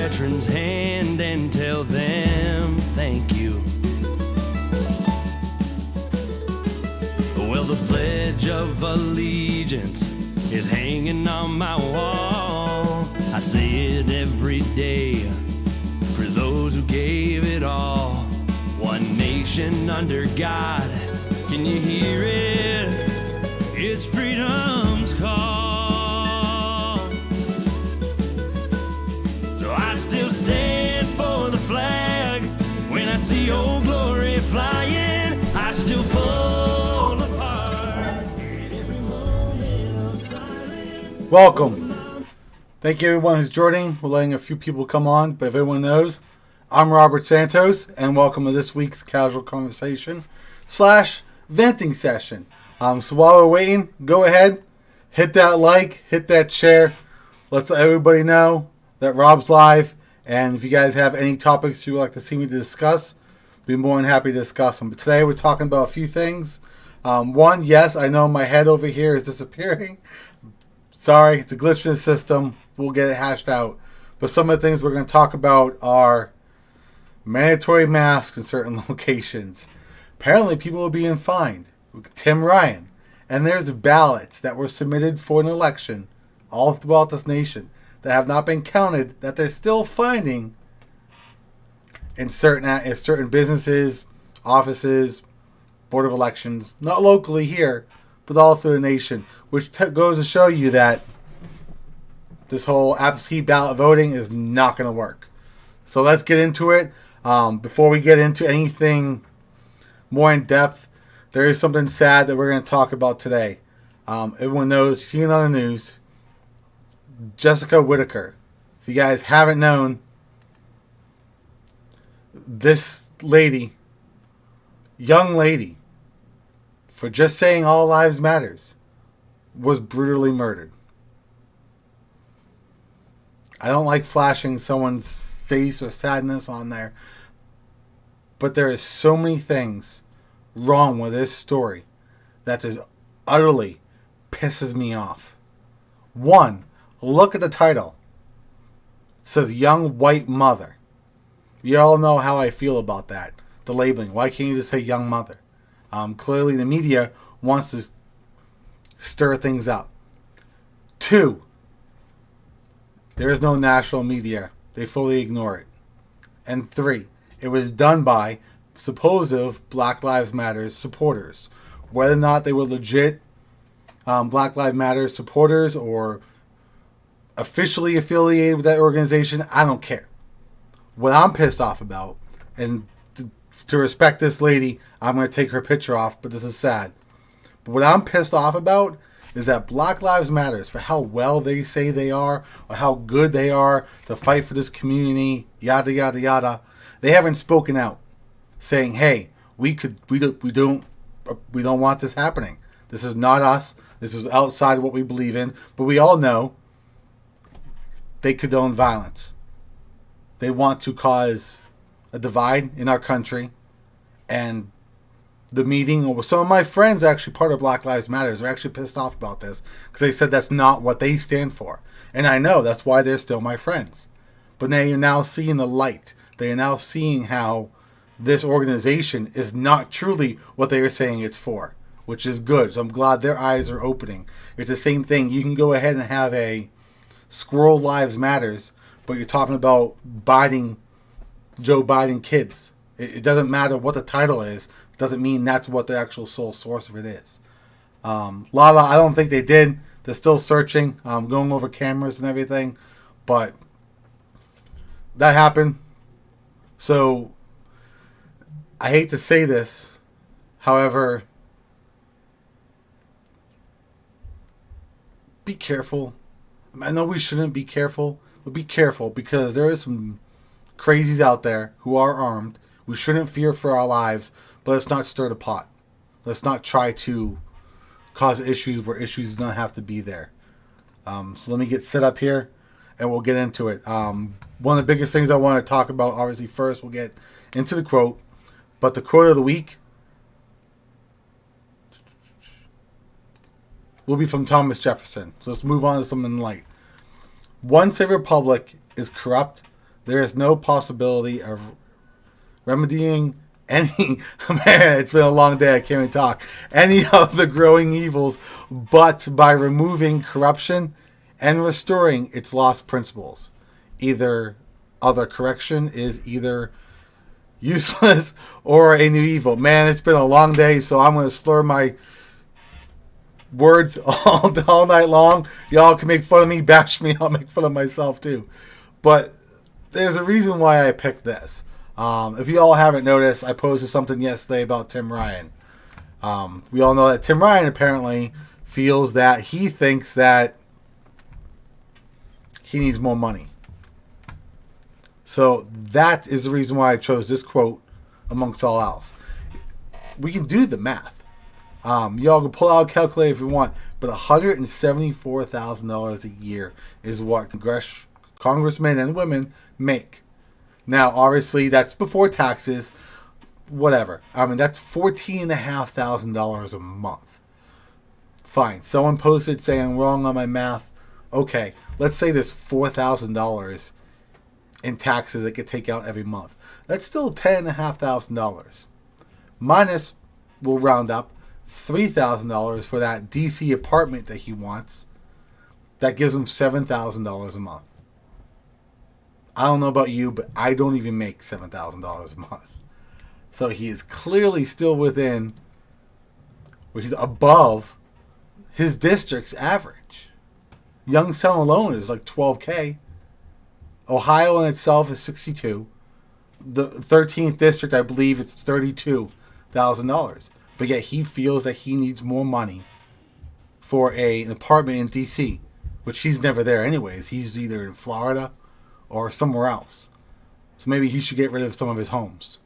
veteran's hand and tell them thank you. Well, the Pledge of Allegiance is hanging on my wall. I say it every day for those who gave it all. One nation under God, can you hear it? It's freedom's call. So I still stand for the flag. When I see Old Glory flying, I still fall apart. Every moment of silence. Welcome. Thank you everyone who's joining. We're letting a few people come on, but if everyone knows, I'm Robert Santos, and welcome to this week's casual conversation / venting session. So while we're waiting, go ahead, hit that like, hit that share. Let's let everybody know that Rob's live, and if you guys have any topics you would like to see me discuss, be more than happy to discuss them. But today we're talking about a few things. One, yes, I know my head over here is disappearing. Sorry, it's a glitch in the system. We'll get it hashed out. But some of the things we're going to talk about are mandatory masks in certain locations. Apparently people are being fined. Tim Ryan. And there's ballots that were submitted for an election all throughout this nation that have not been counted, that they're still finding in certain businesses, offices, board of elections, not locally here, but all through the nation, which goes to show you that this whole absentee ballot voting is not going to work. So let's get into it. Before we get into anything more in depth, there is something sad that we're going to talk about today. Everyone knows, seen on the news, Jessica Whitaker. If you guys haven't known, this lady, young lady, for just saying all lives matters, was brutally murdered. I don't like flashing someone's face or sadness on there, but there is so many things wrong with this story that just utterly pisses me off. One, look at the title. It says young white mother. You all know how I feel about that. The labeling. Why can't you just say young mother? Clearly the media wants to stir things up. Two, there is no national media. They fully ignore it. And three, it was done by supposed Black Lives Matter supporters. Whether or not they were legit Black Lives Matter supporters or officially affiliated with that organization, I don't care. What I'm pissed off about, and to respect this lady, I'm going to take her picture off, but this is sad. But what I'm pissed off about is that Black Lives Matter, for how well they say they are, or how good they are to fight for this community, yada yada yada, they haven't spoken out, saying, "Hey, we don't want this happening. This is not us. This is outside of what we believe in." But we all know they condone violence. They want to cause a divide in our country, and the meeting, or some of my friends actually part of Black Lives Matter, are actually pissed off about this because they said that's not what they stand for. And I know that's why they're still my friends. But they are now seeing the light. They are now seeing how this organization is not truly what they are saying it's for, which is good. So I'm glad their eyes are opening. It's the same thing. You can go ahead and have a Squirrel Lives Matters, but you're talking about Joe Biden kids. It doesn't matter what the title is. It doesn't mean that's what the actual sole source of it is. Lala, I don't think they did. They're still searching, going over cameras and everything. But that happened. So I hate to say this. However, be careful. I know we shouldn't be careful, but be careful because there are some crazies out there who are armed. We shouldn't fear for our lives, but let's not stir the pot. Let's not try to cause issues where issues don't have to be there. So let me get set up here and we'll get into it. One of the biggest things I want to talk about, obviously first, we'll get into the quote. But the quote of the week will be from Thomas Jefferson. So let's move on to something light. Once a republic is corrupt, there is no possibility of remedying any, man, it's been a long day, I can't even talk, any of the growing evils but by removing corruption and restoring its lost principles. Either other correction is either useless or a new evil. Man, it's been a long day, so I'm going to slur my words all night long. Y'all can make fun of me, bash me, I'll make fun of myself too. But there's a reason why I picked this. If you all haven't noticed, I posted something yesterday about Tim Ryan. We all know that Tim Ryan apparently feels that he thinks that he needs more money. So that is the reason why I chose this quote amongst all else. We can do the math. Y'all can pull out a calculator if you want, but $174,000 a year is what congressmen and women make. Now, obviously, that's before taxes, whatever. I mean, that's $14,500 a month. Fine. Someone posted saying I'm wrong on my math. Okay, let's say there's $4,000 in taxes that get taken out every month. That's still $10,500. Minus, we'll round up, $3,000 for that DC apartment that he wants. That gives him $7,000 a month. I don't know about you, but I don't even make $7,000 a month. So he is clearly still within, or he's above his district's average. Youngstown alone is like $12,000. Ohio in itself is $62,000. The 13th district, I believe, it's $32,000. But yet he feels that he needs more money for an apartment in DC, which he's never there anyways. He's either in Florida or somewhere else. So maybe he should get rid of some of his homes.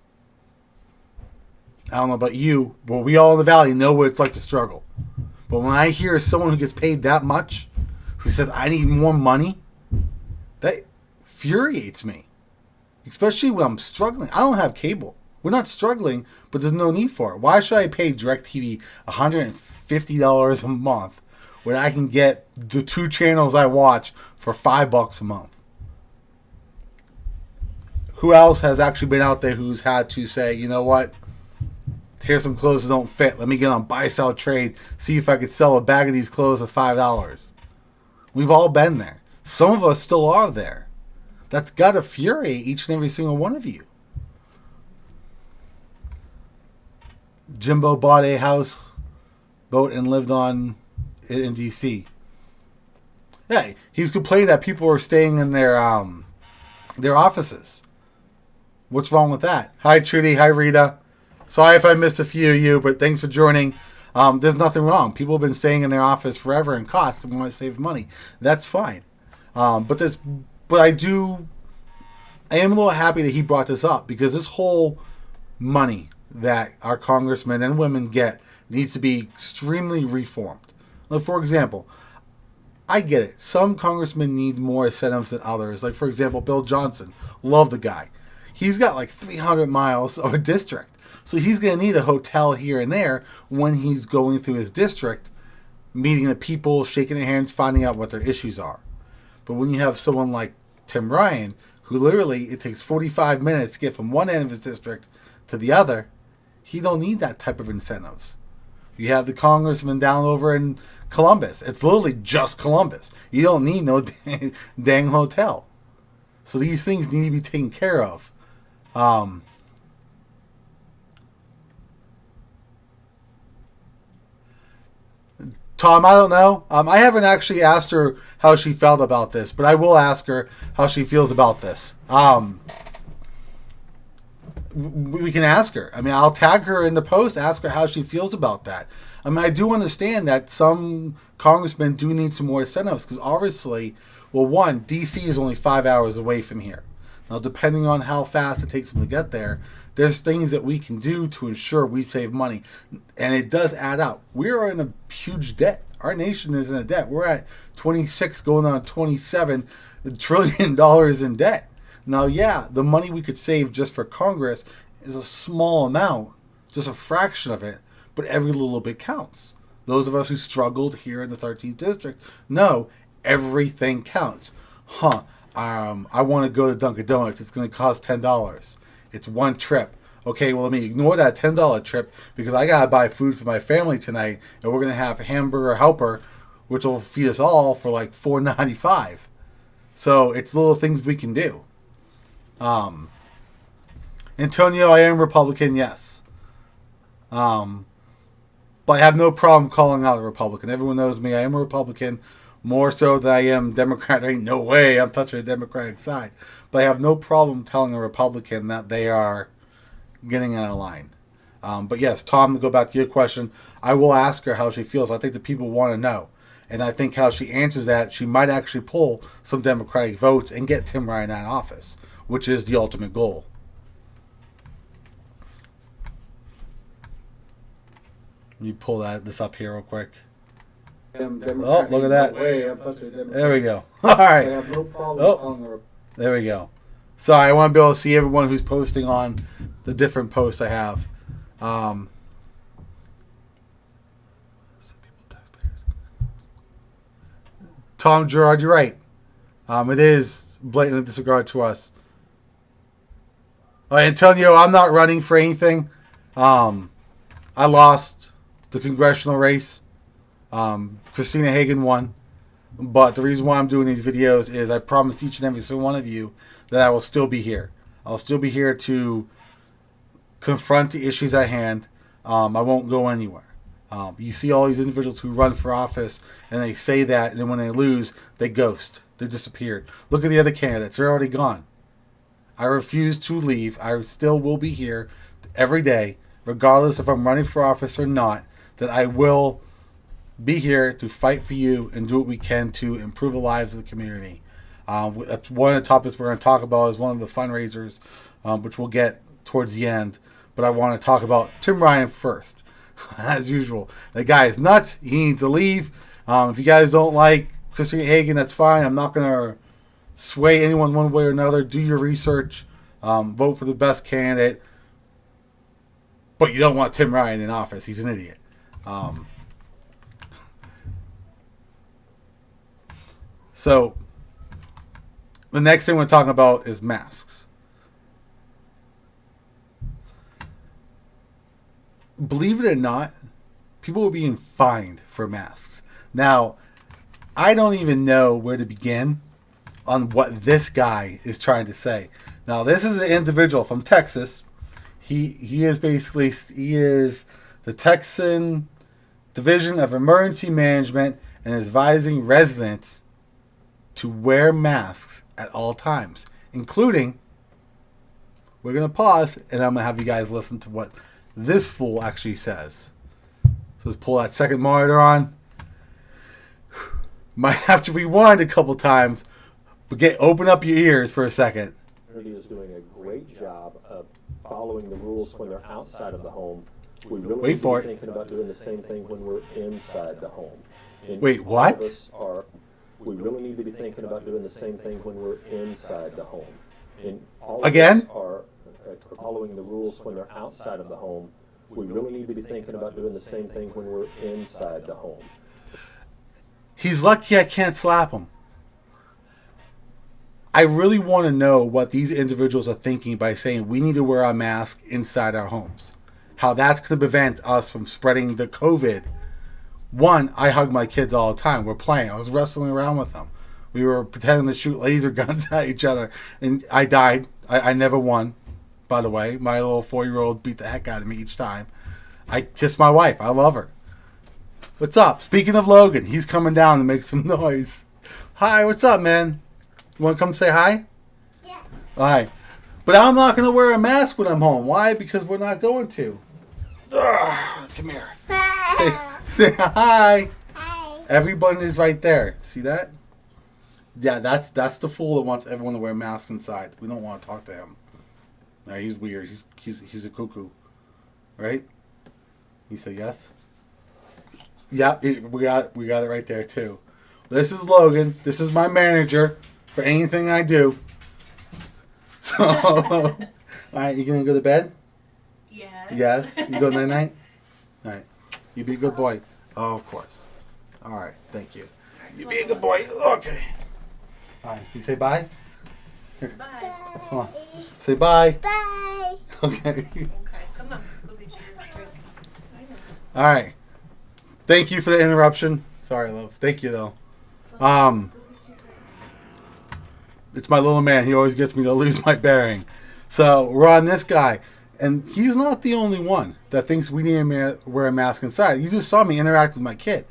I don't know about you, but we all in the Valley know what it's like to struggle. But when I hear someone who gets paid that much, who says, I need more money, that infuriates me. Especially when I'm struggling. I don't have cable. We're not struggling, but there's no need for it. Why should I pay DirecTV $150 a month when I can get the 2 channels I watch for $5 a month? Who else has actually been out there who's had to say, you know what? Here's some clothes that don't fit. Let me get on buy, sell, trade. See if I could sell a bag of these clothes for $5. We've all been there. Some of us still are there. That's got to infuriate each and every single one of you. Jimbo bought a house, boat, and lived on it in D.C. Yeah, he's complaining that people are staying in their offices. What's wrong with that? Hi, Trudy. Hi, Rita. Sorry if I missed a few of you, but thanks for joining. There's nothing wrong. People have been staying in their office forever and cost and want to save money. That's fine. But I am a little happy that he brought this up, because this whole money that our congressmen and women get needs to be extremely reformed. Like, for example, I get it. Some congressmen need more incentives than others. Like, for example, Bill Johnson. Love the guy. He's got like 300 miles of a district. So he's going to need a hotel here and there when he's going through his district, meeting the people, shaking their hands, finding out what their issues are. But when you have someone like Tim Ryan, who literally, it takes 45 minutes to get from one end of his district to the other, he don't need that type of incentives. You have the congressman down over in Columbus. It's literally just Columbus. You don't need no dang hotel. So these things need to be taken care of. Tom, I don't know. I haven't actually asked her how she felt about this, but I will ask her how she feels about this. We can ask her. I mean, I'll tag her in the post, ask her how she feels about that. I mean, I do understand that some congressmen do need some more incentives, because obviously, well, one, D.C. is only 5 hours away from here. Now, depending on how fast it takes them to get there, there's things that we can do to ensure we save money. And it does add up. We're in a huge debt. Our nation is in a debt. We're at 26 going on $27 trillion in debt. Now, yeah, the money we could save just for Congress is a small amount, just a fraction of it, but every little bit counts. Those of us who struggled here in the 13th District know everything counts. I want to go to Dunkin' Donuts. It's going to cost $10. It's one trip. Okay, well, let me ignore that $10 trip because I got to buy food for my family tonight, and we're going to have a hamburger helper, which will feed us all for like $4.95. So it's little things we can do. Antonio, I am Republican, yes. But I have no problem calling out a Republican. Everyone knows me. I am a Republican, more so than I am Democrat. There ain't no way I'm touching the Democratic side. But I have no problem telling a Republican that they are getting out of line. But yes, Tom, to go back to your question, I will ask her how she feels. I think the people want to know. And I think how she answers that, she might actually pull some Democratic votes and get Tim Ryan out of office, which is the ultimate goal. Let me pull this up here real quick. Oh, look at that. There we go. All right. I have no problem there we go. Sorry, I want to be able to see everyone who's posting on the different posts I have. Tom Gerard, you're right. It is blatantly disregard to us. Antonio, I'm not running for anything. I lost the congressional race. Christina Hagan won. But the reason why I'm doing these videos is I promised each and every single one of you that I will still be here. I'll still be here to confront the issues at hand. I won't go anywhere. You see all these individuals who run for office and they say that, and then when they lose, they ghost. They disappeared. Look at the other candidates. They're already gone. I refuse to leave. I still will be here every day, regardless if I'm running for office or not, that I will be here to fight for you and do what we can to improve the lives of the community. That's one of the topics we're going to talk about is one of the fundraisers, which we'll get towards the end. But I want to talk about Tim Ryan first. As usual, the guy is nuts. He needs to leave. If you guys don't like Christina Hagan, that's fine. I'm not going to sway anyone one way or another. Do your research. Vote for the best candidate. But you don't want Tim Ryan in office. He's an idiot. So, the next thing we're talking about is masks. Believe it or not, people are being fined for masks. Now, I don't even know where to begin on what this guy is trying to say. Now, this is an individual from Texas. He is the Texan Division of Emergency Management and is advising residents to wear masks at all times, including, we're going to pause and I'm going to have you guys listen to what this fool actually says. So let's pull that second monitor on. Might have to rewind a couple times, but open up your ears for a second. Is doing a great job of following the rules when they're outside of the home. We really Wait for it. Thinking about doing the same thing when we're inside the home. Wait, what? We really need to be thinking about doing the same thing when we're inside the home. And all Again? of us are following the rules when they're outside of the home. We really need to be thinking about doing the same thing when we're inside the home. He's lucky I can't slap him. I really want to know what these individuals are thinking by saying we need to wear our mask inside our homes. How that's going to prevent us from spreading the COVID. One, I hug my kids all the time. We're playing. I was wrestling around with them. We were pretending to shoot laser guns at each other. And I died. I never won, by the way. My little 4-year-old beat the heck out of me each time. I kiss my wife. I love her. What's up? Speaking of Logan, he's coming down to make some noise. Hi, what's up, man? You want to come say hi? Yeah. All right. But I'm not going to wear a mask when I'm home. Why? Because we're not going to. Come here. Say hi. Hi. Everybody is right there. See that? Yeah, that's the fool that wants everyone to wear masks inside. We don't want to talk to him. Nah, he's weird. He's a cuckoo. Right? He said yes? Yeah, we got it right there too. This is Logan. This is my manager for anything I do. So, all right, you gonna go to bed? Yes. Yes. You go night night. All right. You be a good boy. Oh, of course. All right. Thank you. You be a good boy. Okay. All right. You say bye. Bye. Come on. Say bye. Bye. Okay. Okay, come on. Go get your drink. All right. Thank you for the interruption. Sorry, love. Thank you, though. It's my little man. He always gets me to lose my bearing. So we're on this guy. And he's not the only one that thinks we need to wear a mask inside. You just saw me interact with my kid.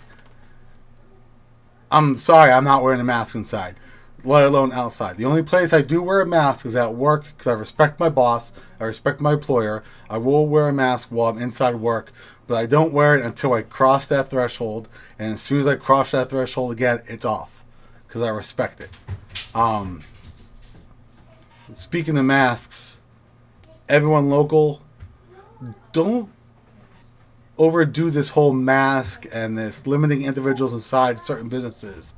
I'm sorry, I'm not wearing a mask inside, let alone outside. The only place I do wear a mask is at work because I respect my boss. I respect my employer. I will wear a mask while I'm inside work, but I don't wear it until I cross that threshold. And as soon as I cross that threshold again, it's off because I respect it. Speaking of masks, everyone local, don't overdo this whole mask and this limiting individuals inside certain businesses.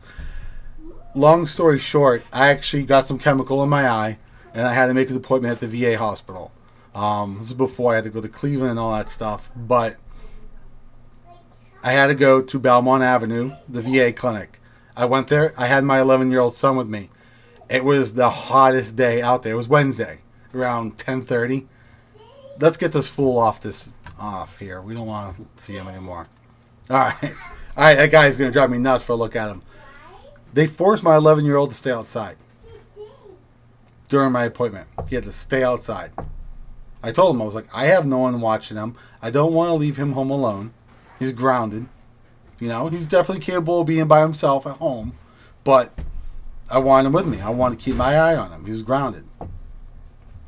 Long story short, I actually got some chemical in my eye and I had to make an appointment at the VA hospital. This was before I had to go to Cleveland and all that stuff, but I had to go to Belmont Avenue, the VA clinic. I went there. I had my 11-year-old son with me. It was the hottest day out there. It was Wednesday, around 10:30. Let's get this fool off here. We don't want to see him anymore. All right. That guy's going to drive me nuts for a look at him. They forced my 11-year-old to stay outside during my appointment. He had to stay outside. I told him, I was like, I have no one watching him. I don't want to leave him home alone. He's grounded. You know, he's definitely capable of being by himself at home, but I wanted him with me. I wanted to keep my eye on him. He was grounded.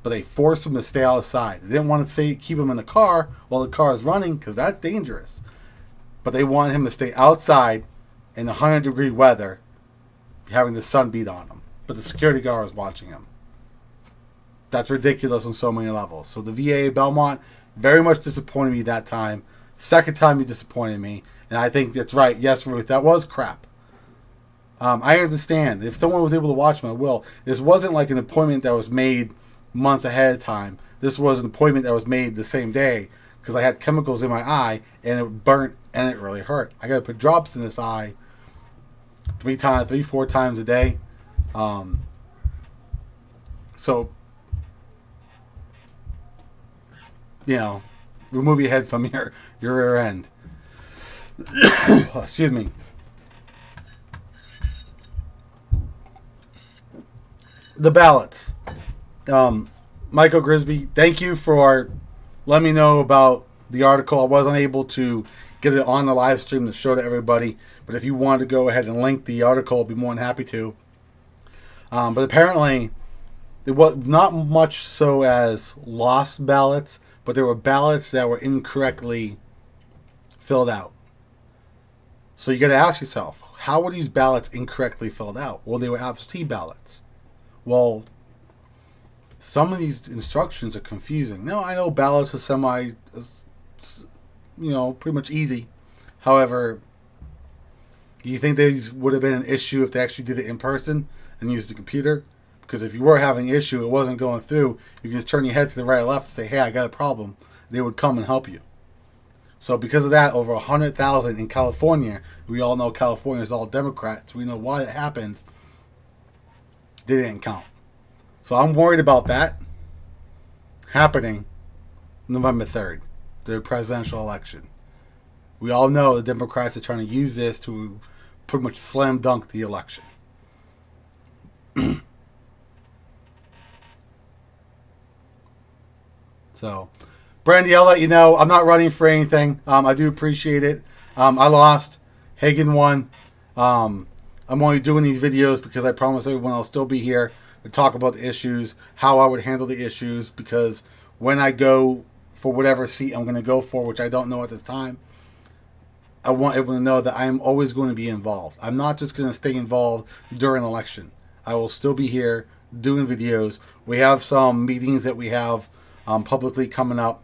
But they forced him to stay outside. They didn't want to keep him in the car while the car is running because that's dangerous. But they wanted him to stay outside in 100-degree weather, having the sun beat on him. But the security guard was watching him. That's ridiculous on so many levels. So the VA Belmont very much disappointed me that time. Second time he disappointed me. And I think that's right. Yes, Ruth, that was crap. I understand. If someone was able to watch him, I will. This wasn't like an appointment that was made months ahead of time. This was an appointment that was made the same day because I had chemicals in my eye and it burnt and it really hurt. I got to put drops in this eye 4 times a day. So, you know, remove your head from your rear end. Excuse me. The ballots. Michael Grisby, thank you for letting me know about the article. I wasn't able to get it on the live stream to show to everybody, but if you want to go ahead and link the article, I'll be more than happy to. But apparently, it was not much so as lost ballots, but there were ballots that were incorrectly filled out. So you got to ask yourself, how were these ballots incorrectly filled out? Well, they were absentee ballots. Well, some of these instructions are confusing. Now, I know ballots are pretty much easy. However, do you think these would have been an issue if they actually did it in person and used the computer? Because if you were having an issue, it wasn't going through, you can just turn your head to the right or left and say, hey, I got a problem. They would come and help you. So because of that, over 100,000 in California, we all know California is all Democrats. We know why it happened. They didn't count. So I'm worried about that happening November 3rd, the presidential election. We all know the Democrats are trying to use this to pretty much slam dunk the election. So, Brandy, I'll let you know. I'm not running for anything. I do appreciate it. I lost. Hagen won. I'm only doing these videos because I promise everyone I'll still be here to talk about the issues, how I would handle the issues, because when I go for whatever seat I'm going to go for, which I don't know at this time, I want everyone to know that I am always going to be involved. I'm not just going to stay involved during an election. I will still be here doing videos. We have some meetings that we have publicly coming up.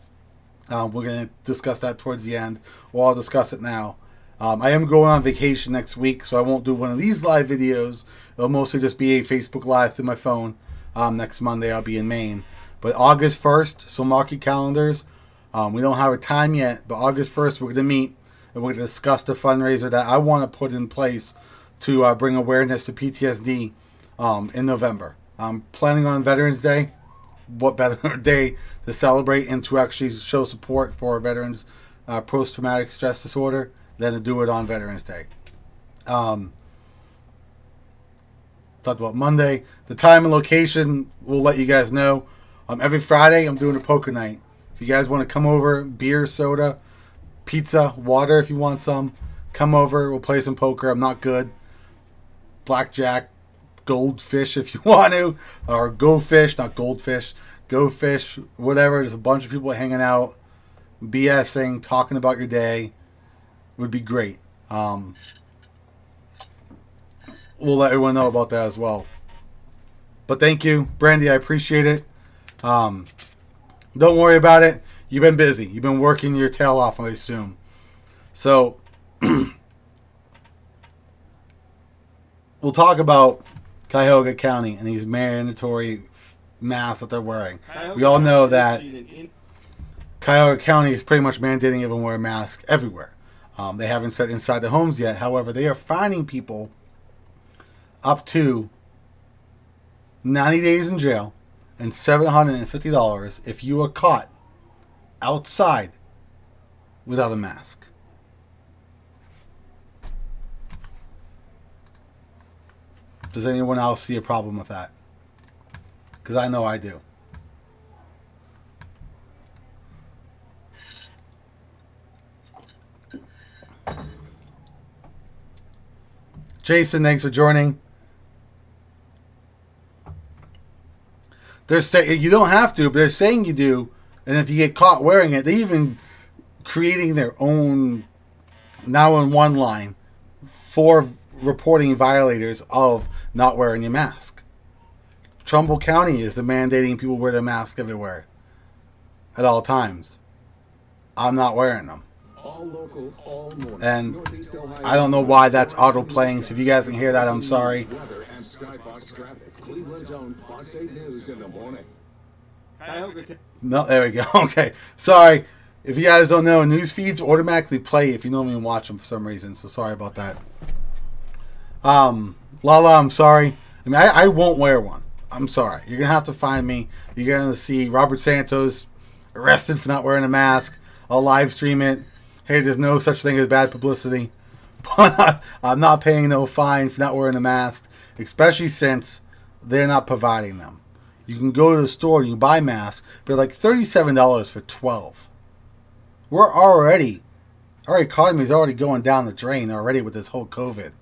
We're going to discuss that towards the end. Well, I'll discuss it now. I am going on vacation next week, so I won't do one of these live videos. It'll mostly just be a Facebook Live through my phone. Next Monday, I'll be in Maine. But August 1st, so mark your calendars. We don't have a time yet, but August 1st, we're going to meet and we're going to discuss the fundraiser that I want to put in place to bring awareness to PTSD in November. I'm planning on Veterans Day. What better day to celebrate and to actually show support for veterans post-traumatic stress disorder than to do it on Veterans Day. Talked about Monday. The time and location, we'll let you guys know. Every Friday, I'm doing a poker night. If you guys want to come over, beer, soda, pizza, water if you want some, come over. We'll play some poker. I'm not good. Blackjack, goldfish if you want to, or go fish, not goldfish, go fish, whatever. There's a bunch of people hanging out, BSing, talking about your day. Would be great. We'll let everyone know about that as well. But thank you, Brandy. I appreciate it. Don't worry about it. You've been busy. You've been working your tail off, I assume. So we'll talk about Cuyahoga County and these mandatory masks that they're wearing. We all know that Cuyahoga County is pretty much mandating everyone wear masks everywhere. They haven't said inside the homes yet. However, they are fining people up to 90 days in jail and $750 if you are caught outside without a mask. Does anyone else see a problem with that? Because I know I do. Jason, thanks for joining. They're saying you don't have to, but they're saying you do. And if you get caught wearing it, they're even creating their own 911 line for reporting violators of not wearing your mask. Trumbull County is mandating people wear their mask everywhere at all times. I'm not wearing them. All local, all morning. And I don't know why that's auto playing. So if you guys can hear that, I'm sorry. Weather and Skyfox traffic. Cleveland's own Fox 8 News in the morning. No, there we go. Okay. Sorry. If you guys don't know, news feeds automatically play if you normally watch them for some reason. So sorry about that. Lala, I'm sorry. I mean, I won't wear one. I'm sorry. You're going to have to find me. You're going to see Robert Santos arrested for not wearing a mask. I'll live stream it. Hey, there's no such thing as bad publicity. But I'm not paying no fine for not wearing a mask, especially since they're not providing them. You can go to the store and you can buy masks, but like $37 for 12. Our economy is already going down the drain already with this whole COVID.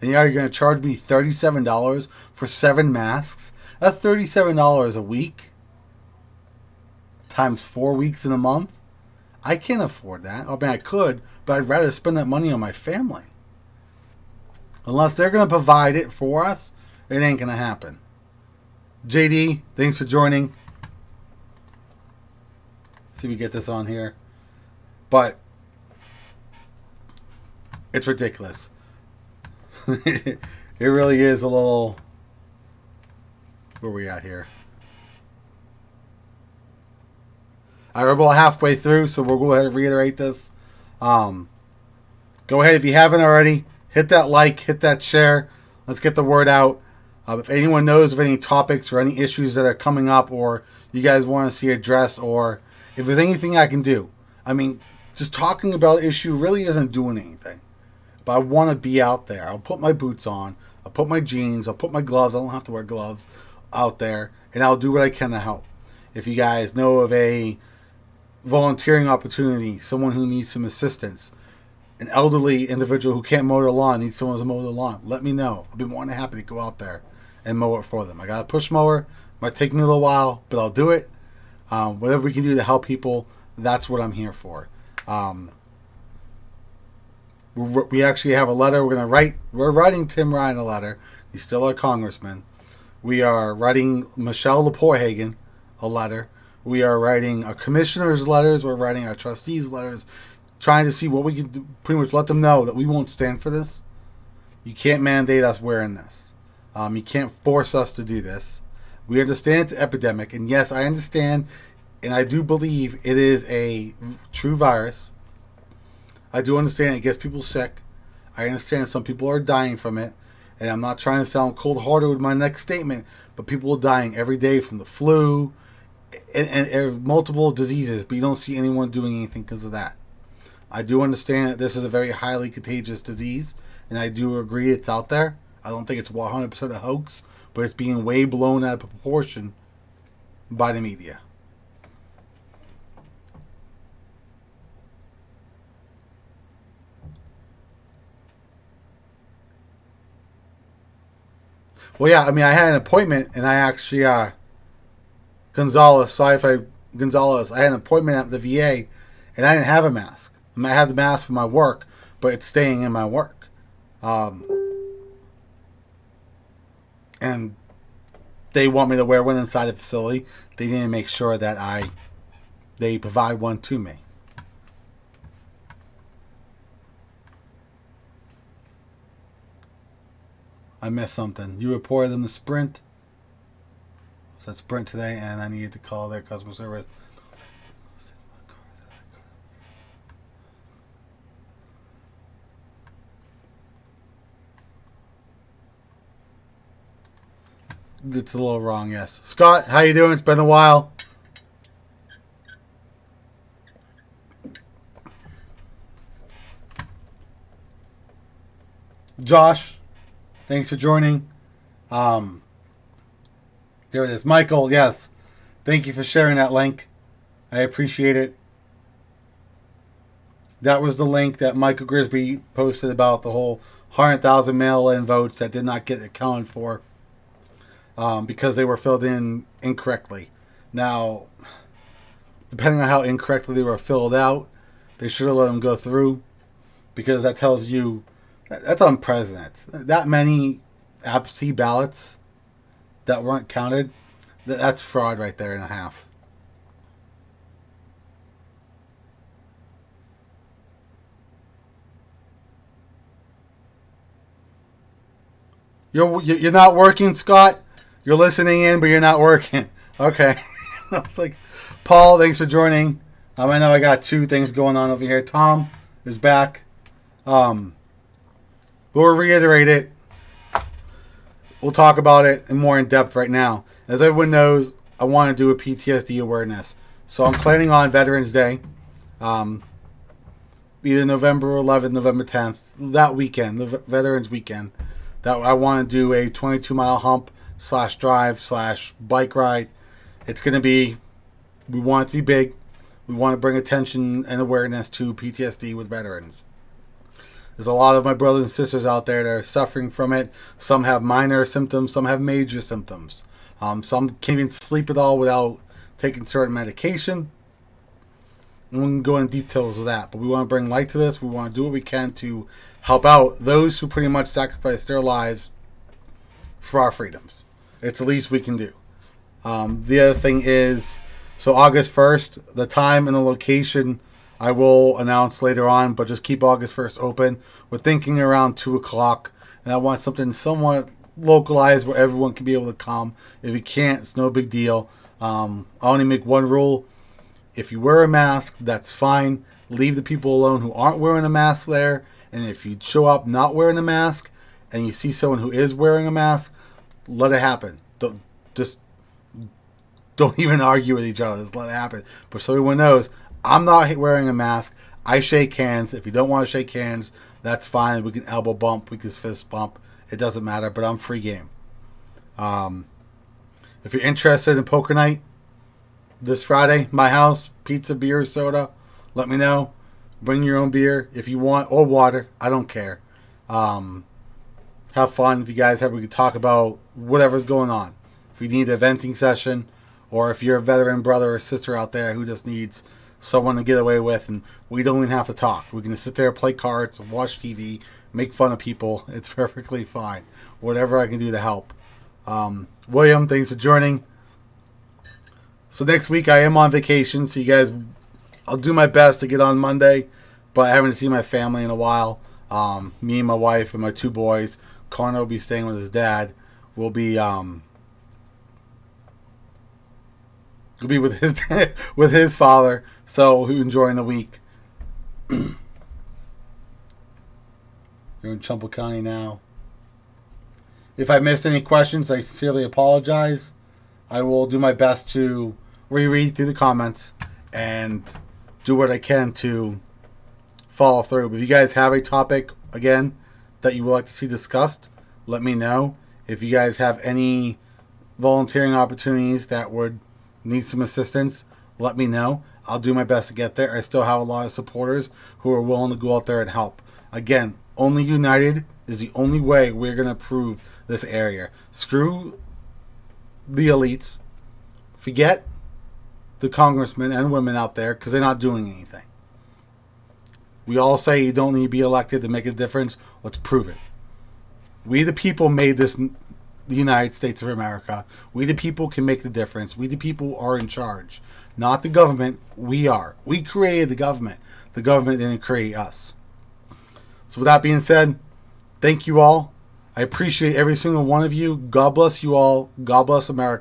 And you're going to charge me $37 for 7 masks? That's $37 a week times 4 weeks in a month. I can't afford that. I mean, I could, but I'd rather spend that money on my family. Unless they're going to provide it for us, it ain't going to happen. JD, thanks for joining. See if we get this on here. But it's ridiculous. It really is a little... Where are we at here? We're about halfway through, so we'll go ahead and reiterate this. Go ahead, if you haven't already, hit that like, hit that share. Let's get the word out. If anyone knows of any topics or any issues that are coming up or you guys want to see addressed, or if there's anything I can do. I mean, just talking about the issue really isn't doing anything. But I want to be out there. I'll put my boots on. I'll put my jeans. I'll put my gloves. I don't have to wear gloves out there. And I'll do what I can to help. If you guys know of a volunteering opportunity, someone who needs some assistance, an elderly individual who can't mow their lawn, needs someone to mow their lawn, let me know. I'll be more than happy to go out there and mow it for them. I got a push mower. Might take me a little while, but I'll do it. Whatever we can do to help people, that's what I'm here for. We actually have a letter we're writing Tim Ryan a letter. He's still our congressman. We are writing Michelle Leporhagen a letter. We are writing our commissioners' letters. We're writing our trustees' letters, trying to see what we can do, pretty much let them know that we won't stand for this. You can't mandate us wearing this. You can't force us to do this. We understand it's an epidemic, and yes, I understand, and I do believe it is a true virus. I do understand it gets people sick. I understand some people are dying from it, And I'm not trying to sound cold-hearted with my next statement, but people are dying every day from the flu and multiple diseases, but you don't see anyone doing anything because of that. I do understand that this is a very highly contagious disease, and I do agree it's out there. I don't think it's 100% a hoax, but it's being way blown out of proportion by the media. Well, yeah, I mean, I had an appointment, and I actually, Gonzalez, I had an appointment at the VA, and I didn't have a mask. I mean, I have the mask for my work, but it's staying in my work. And they want me to wear one inside the facility. They didn't make sure that they provide one to me. I missed something. You reported them to Sprint. So that's Sprint today, and I needed to call their customer service. It's a little wrong, yes. Scott, how you doing? It's been a while. Josh, thanks for joining. There it is. Michael, yes. Thank you for sharing that link. I appreciate it. That was the link that Michael Grisby posted about the whole 100,000 mail-in votes that did not get accounted for because they were filled in incorrectly. Now, depending on how incorrectly they were filled out, they should have let them go through, because that tells you that's unprecedented. That many absentee ballots that weren't counted, that's fraud right there and a half. You're not working, Scott? You're listening in, but you're not working. Okay. I was like, Paul, thanks for joining. I know I got two things going on over here. Tom is back. We'll reiterate it. We'll talk about it in more in depth right now. As everyone knows, I want to do a PTSD awareness. So I'm planning on Veterans Day. Either November 11th, November 10th. That weekend, the Veterans Weekend. That I want to do a 22-mile hump / drive / bike ride. It's going to be, we want it to be big. We want to bring attention and awareness to PTSD with veterans. There's a lot of my brothers and sisters out there that are suffering from it. Some have minor symptoms. Some have major symptoms. Some can't even sleep at all without taking certain medication. And we can go into details of that. But we want to bring light to this. We want to do what we can to help out those who pretty much sacrifice their lives for our freedoms. It's the least we can do. The other thing is, so August 1st, the time and the location I will announce later on, but just keep August 1st open. We're thinking around 2 o'clock, and I want something somewhat localized where everyone can be able to come. If you can't, it's no big deal. I only make one rule. If you wear a mask, that's fine. Leave the people alone who aren't wearing a mask there. And if you show up not wearing a mask and you see someone who is wearing a mask, let it happen. Don't even argue with each other. Just let it happen. But so everyone knows, I'm not wearing a mask. I shake hands. If you don't want to shake hands, that's fine. We can elbow bump. We can fist bump. It doesn't matter. But I'm free game. If you're interested in poker night this Friday, my house, pizza, beer, soda, let me know. Bring your own beer if you want, or water. I don't care. Have fun. If you guys have, we can talk about whatever's going on. If you need a venting session, or if you're a veteran brother or sister out there who just needs someone to get away with, and we don't even have to talk. We can just sit there, play cards, watch TV, make fun of people. It's perfectly fine. Whatever I can do to help. William, thanks for joining. So next week I am on vacation, so you guys, I'll do my best to get on Monday, but I haven't seen my family in a while. Me and my wife and my two boys. Connor will be staying with his dad. We'll be with his with his father. So he's enjoying the week. You're in Trumbull County now. If I missed any questions, I sincerely apologize. I will do my best to reread through the comments and do what I can to follow through. But if you guys have a topic, again, that you would like to see discussed, let me know. If you guys have any volunteering opportunities that would need some assistance, let me know. I'll do my best to get there. I still have a lot of supporters who are willing to go out there and help. Again, only united is the only way we're going to improve this area. Screw the elites. Forget the congressmen and women out there because they're not doing anything. We all say you don't need to be elected to make a difference. Let's prove it. We the people made this the United States of America. We the people can make the difference. We the people are in charge. Not the government. We are. We created the government. The government didn't create us. So with that being said, thank you all. I appreciate every single one of you. God bless you all. God bless America.